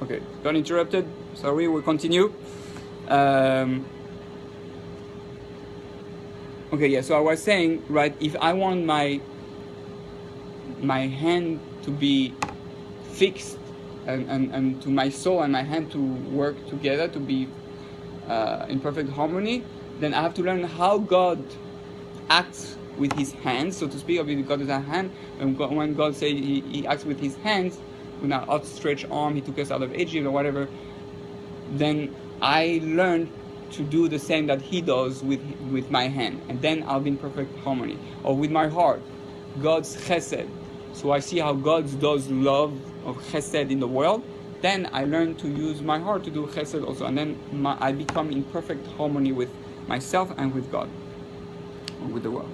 Okay, got interrupted. Sorry, we'll continue. Okay, yeah, so I was saying, right, if I want my hand to be fixed and to my soul and my hand to work together to be in perfect harmony, then I have to learn how God acts with his hands, so to speak. Obviously, God is a hand. When God says he acts with his hands, with an outstretched arm, he took us out of Egypt or whatever, then I learned to do the same that he does with my hand, and then I'll be in perfect harmony. Or with my heart, God's chesed. So I see how God does love of chesed in the world. Then I learn to use my heart to do chesed also, and then I become in perfect harmony with myself and with God, or with the world.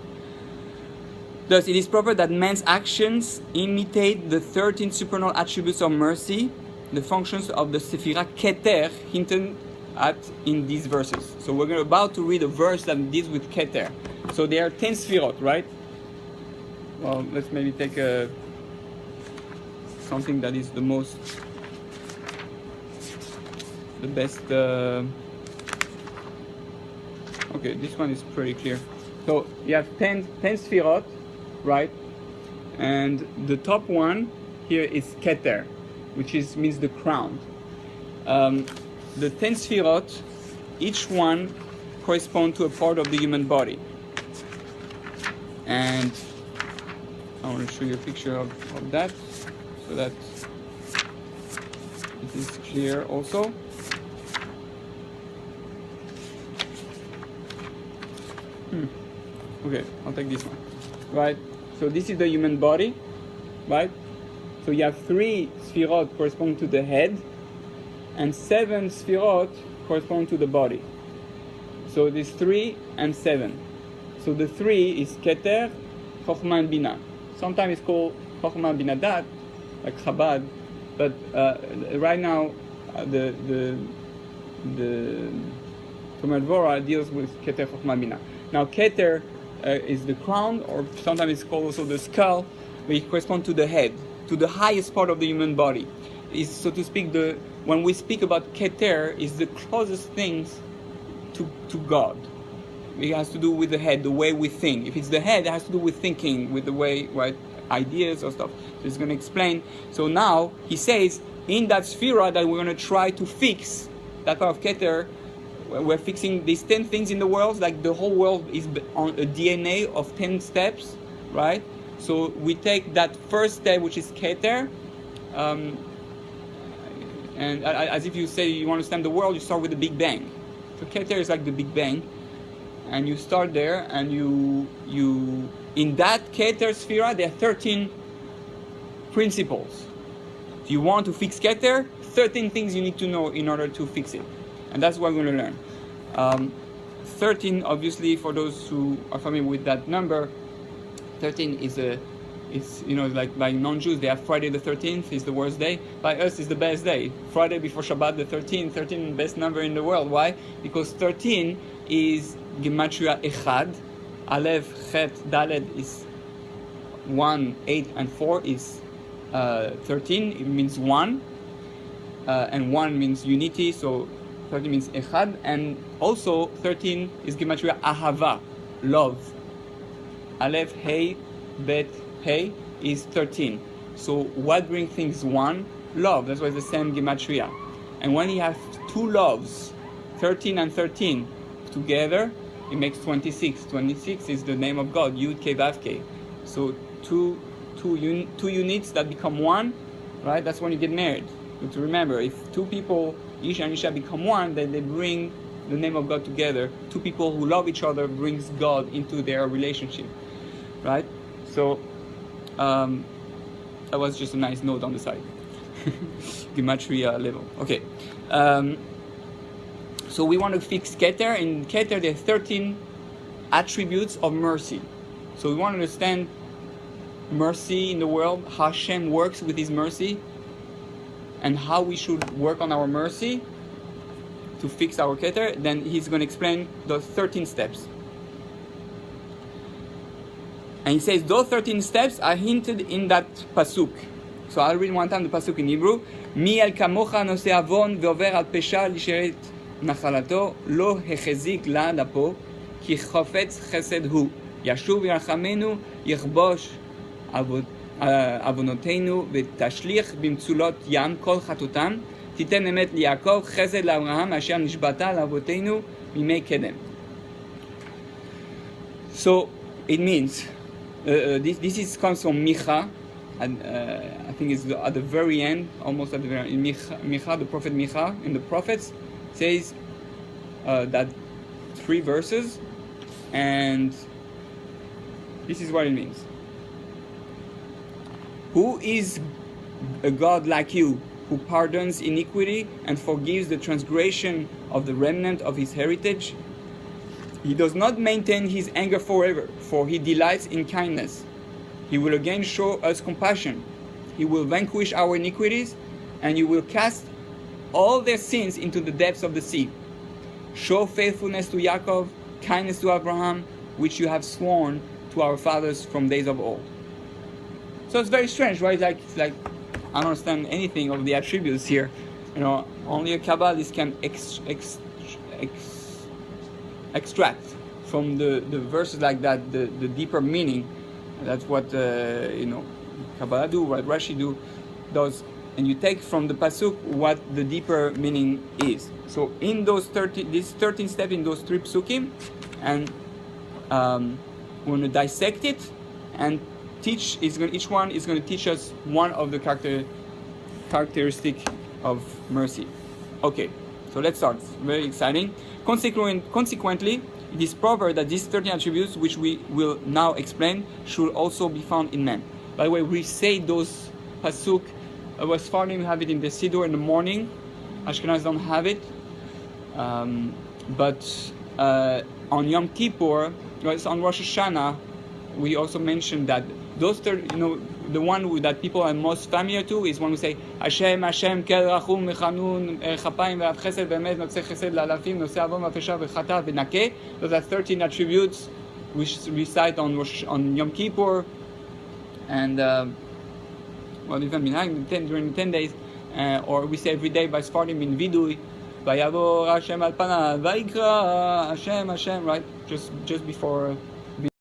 Thus, it is proper that man's actions imitate the 13 supernal attributes of mercy, the functions of the Sephirah Keter hinted at in these verses. So we're about to read a verse that deals with Keter. So there are 10 Sphirot, right? Well, let's maybe take something that is the best. Okay, this one is pretty clear. So you have 10 Sphirot, right? And the top one here is Keter, which means the crown. The 10 Sphirot, each one corresponds to a part of the human body. And I want to show you a picture of that, so that it is clear also. Okay, I'll take this one. Right, so this is the human body, right? So you have 3 Sphirot correspond to the head, and 7 Sphirot correspond to the body. So this 3 and 7. So the 3 is Keter, Chokhmah, and Binah. Sometimes it's called Chokhmah Binah Dat, like Chabad, but right now the Devorah deals with Keter, Chokhmah, Binah. Now Keter is the crown, or sometimes it's called also the skull, but it corresponds to the head, to the highest part of the human body. Is, so to speak, when we speak about Keter, is the closest things to God. It has to do with the head, the way we think. If it's the head, it has to do with thinking, with the way, right, ideas or stuff. So he's going to explain. So now he says, in that Sphira that we're going to try to fix, that part of Keter, we're fixing these 10 things in the world, like the whole world is on a DNA of 10 steps, right? So we take that first step, which is Keter, and as if you say you understand the world, you start with the Big Bang. So Keter is like the Big Bang, and you start there, and you in that Keter Sphira, there are 13 principles. If you want to fix Keter, 13 things you need to know in order to fix it. And that's what we're going to learn. 13, obviously, for those who are familiar with that number, 13 it's like by non-Jews, they have Friday the 13th is the worst day. By us, it's the best day. Friday before Shabbat the 13th, 13 best number in the world. Why? Because 13 is Gematria Echad. Aleph, Chet, Daled is 1, 8, and 4 is 13. It means 1. And 1 means unity, so 13 means Echad, and also 13 is Gematria Ahava, love. Aleph, Hey, Bet, Hey is 13. So what brings things one? Love. That's why it's the same Gematria. And when you have 2 loves, 13 and 13 together, it makes 26. 26 is the name of God, Yud Ke Vav Ke. So two units that become one, right? That's when you get married. But to remember, if 2 people, Ish and Isha, become one, then they bring the name of God together. 2 people who love each other brings God into their relationship, right? So that was just a nice note on the side. Gematria level. Okay. So we want to fix Keter. In Keter, there are 13 attributes of mercy. So we want to understand mercy in the world, how Hashem works with His mercy, and how we should work on our mercy to fix our Keter. Then he's going to explain those 13 steps. And he says those 13 steps are hinted in that pasuk. So I'll read one time the pasuk in Hebrew. Mi el kamocha nose avon ve'over al pesha lisheret nachalato lo hechezik la dapo ki chofetz chesed hu yashuv yarchamenu yichbosh avonotenu ve'tashlich bimtzulot yam kol chatutam titen emet liYaakov chesed laAvraham asher nishbata laavotenu mimei kedem. So it means this comes from Micha, and I think it's at the very end, almost at the very end. Micha, the prophet Micha, in the prophets, says that 3 verses, and this is what it means. Who is a God like you, who pardons iniquity and forgives the transgression of the remnant of his heritage? He does not maintain his anger forever, for he delights in kindness. He will again show us compassion. He will vanquish our iniquities, and you will cast all their sins into the depths of the sea. Show faithfulness to Yaakov, kindness to Abraham, which you have sworn to our fathers from days of old. So it's very strange, right? It's like I don't understand anything of the attributes here. Only a Kabbalist can extract from the verses like that the deeper meaning. That's what Kabbalah do, what Rashi does, and you take from the pasuk what the deeper meaning is. So in these 13 steps in those 3 psukim, and we're going to dissect it and teach. Each one is going to teach us one of the characteristic of mercy. Okay, so let's start. It's very exciting. Consequently, it is proper that these 13 attributes, which we will now explain, should also be found in man. By the way, we say those pasuk. Sephardim have it in the Siddur in the morning. Ashkenaz don't have it. But on Yom Kippur, on Rosh Hashanah, we also mentioned that those 30, the one that people are most familiar to is when we say Hashem, Hashem, Kel Rachum, Mechanun, Chapayim, Ve'av Chesed, Ve'emet, Notzeh Chesed, La'alafim, Noseh Avon, Va'fesha, Ve'chata, Ve'nakeh. Those are 13 attributes which we recite on Yom Kippur, and even during the 10 days, or we say every day by Sephardim in Vidui, Vayavor Hashem al Panav, Vayikra Hashem, Hashem, right? Just before